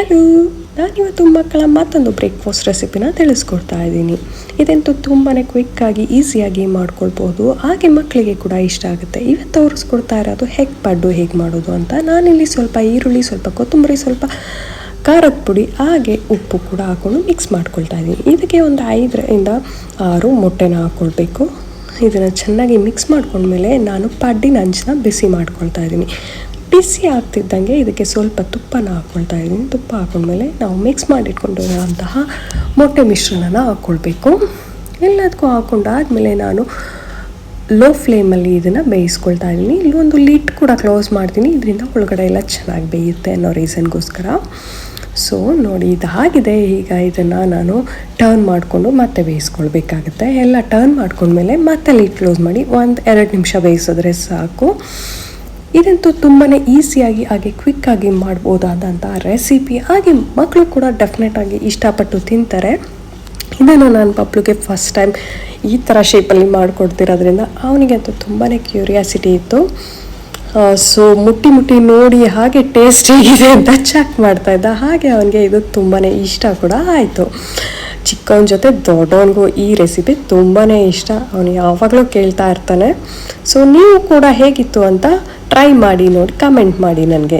Hello, ನಾನಿವತ್ತು ಮಕ್ಕಳ ಮತ್ತೊಂದು ಬ್ರೇಕ್ಫಾಸ್ಟ್ ರೆಸಿಪಿನ ತಿಳಿಸ್ಕೊಡ್ತಾ ಇದ್ದೀನಿ. ಇದಂತೂ ತುಂಬಾ ಕ್ವಿಕ್ಕಾಗಿ ಈಸಿಯಾಗಿ ಮಾಡ್ಕೊಳ್ಬೋದು, ಹಾಗೆ ಮಕ್ಕಳಿಗೆ ಕೂಡ ಇಷ್ಟ ಆಗುತ್ತೆ. ಇವತ್ತು ತೋರಿಸ್ಕೊಡ್ತಾ ಇರೋದು ಹೆಗ್ ಪಡ್ಡು ಹೇಗೆ ಮಾಡೋದು ಅಂತ. ನಾನಿಲ್ಲಿ ಸ್ವಲ್ಪ ಈರುಳ್ಳಿ, ಸ್ವಲ್ಪ ಕೊತ್ತಂಬರಿ, ಸ್ವಲ್ಪ ಖಾರದ ಪುಡಿ, ಹಾಗೆ ಉಪ್ಪು ಕೂಡ ಹಾಕ್ಕೊಂಡು ಮಿಕ್ಸ್ ಮಾಡ್ಕೊಳ್ತಾ ಇದ್ದೀನಿ. ಇದಕ್ಕೆ ಒಂದು 5ರಿಂದ 6 ಮೊಟ್ಟೆನ ಹಾಕ್ಕೊಳ್ಬೇಕು. ಇದನ್ನು ಚೆನ್ನಾಗಿ ಮಿಕ್ಸ್ ಮಾಡ್ಕೊಂಡ್ಮೇಲೆ ನಾನು ಪಡ್ಡಿನ ಅಂಚನ್ನ ಬಿಸಿ ಮಾಡ್ಕೊಳ್ತಾ ಇದ್ದೀನಿ. ಬಿಸಿ ಆಗ್ತಿದ್ದಂಗೆ ಇದಕ್ಕೆ ಸ್ವಲ್ಪ ತುಪ್ಪನ ಹಾಕ್ಕೊಳ್ತಾ ಇದ್ದೀನಿ. ತುಪ್ಪ ಹಾಕೊಂಡ್ಮೇಲೆ ನಾವು ಮಿಕ್ಸ್ ಮಾಡಿಟ್ಕೊಂಡಿರೋಂತಹ ಮೊಟ್ಟೆ ಮಿಶ್ರಣನ ಹಾಕ್ಕೊಳ್ಬೇಕು. ಎಲ್ಲದಕ್ಕೂ ಹಾಕ್ಕೊಂಡಾದ್ಮೇಲೆ ನಾನು ಲೋ ಫ್ಲೇಮಲ್ಲಿ ಇದನ್ನು ಬೇಯಿಸ್ಕೊಳ್ತಾ ಇದ್ದೀನಿ. ಇಲ್ಲಿ ಒಂದು ಲಿಡ್ ಕೂಡ ಕ್ಲೋಸ್ ಮಾಡ್ತೀನಿ, ಇದರಿಂದ ಒಳಗಡೆ ಎಲ್ಲ ಚೆನ್ನಾಗಿ ಬೇಯುತ್ತೆ ಅನ್ನೋ ರೀಸನ್ಗೋಸ್ಕರ. ಸೊ ನೋಡಿ, ಇದಾಗಿದೆ. ಈಗ ಇದನ್ನು ನಾನು ಟರ್ನ್ ಮಾಡಿಕೊಂಡು ಮತ್ತೆ ಬೇಯಿಸ್ಕೊಳ್ಬೇಕಾಗುತ್ತೆ. ಎಲ್ಲ ಟರ್ನ್ ಮಾಡ್ಕೊಂಡ್ಮೇಲೆ ಮತ್ತೆ ಲಿಡ್ ಕ್ಲೋಸ್ ಮಾಡಿ 1-2 ನಿಮಿಷ ಬೇಯಿಸಿದ್ರೆ ಸಾಕು. ಇದಂತೂ ತುಂಬಾ ಈಸಿಯಾಗಿ ಹಾಗೆ ಕ್ವಿಕ್ಕಾಗಿ ಮಾಡ್ಬೋದಾದಂಥ ರೆಸಿಪಿ. ಹಾಗೆ ಮಕ್ಕಳು ಕೂಡ ಡೆಫಿನೆಟಾಗಿ ಇಷ್ಟಪಟ್ಟು ತಿಂತಾರೆ. ಇದನ್ನು ನಾನು ಪಪ್ಲುಗೆ ಫಸ್ಟ್ ಟೈಮ್ ಈ ಥರ ಶೇಪಲ್ಲಿ ಮಾಡಿಕೊಡ್ತಿರೋದ್ರಿಂದ ಅವನಿಗಂತೂ ತುಂಬಾ ಕ್ಯೂರಿಯಾಸಿಟಿ ಇತ್ತು. ಸೊ ಮುಟ್ಟಿ ನೋಡಿ ಹಾಗೆ ಟೇಸ್ಟ್ ಹೇಗಿದೆ ಅಂತ ಚೆಕ್ ಮಾಡ್ತಾಯಿದ್ದ. ಹಾಗೆ ಅವನಿಗೆ ಇದು ತುಂಬಾ ಇಷ್ಟ ಕೂಡ ಆಯಿತು. ಚಿಕ್ಕವನ ಜೊತೆ ದೊಡ್ಡವನಿಗೂ ಈ ರೆಸಿಪಿ ತುಂಬಾ ಇಷ್ಟ. ಅವನು ಯಾವಾಗಲೂ ಕೇಳ್ತಾ ಇರ್ತಾನೆ. ಸೊ ನೀವು ಕೂಡ ಹೇಗಿತ್ತು ಅಂತ ಟ್ರೈ ಮಾಡಿ ನೋಡಿ, ಕಮೆಂಟ್ ಮಾಡಿ ನನಗೆ.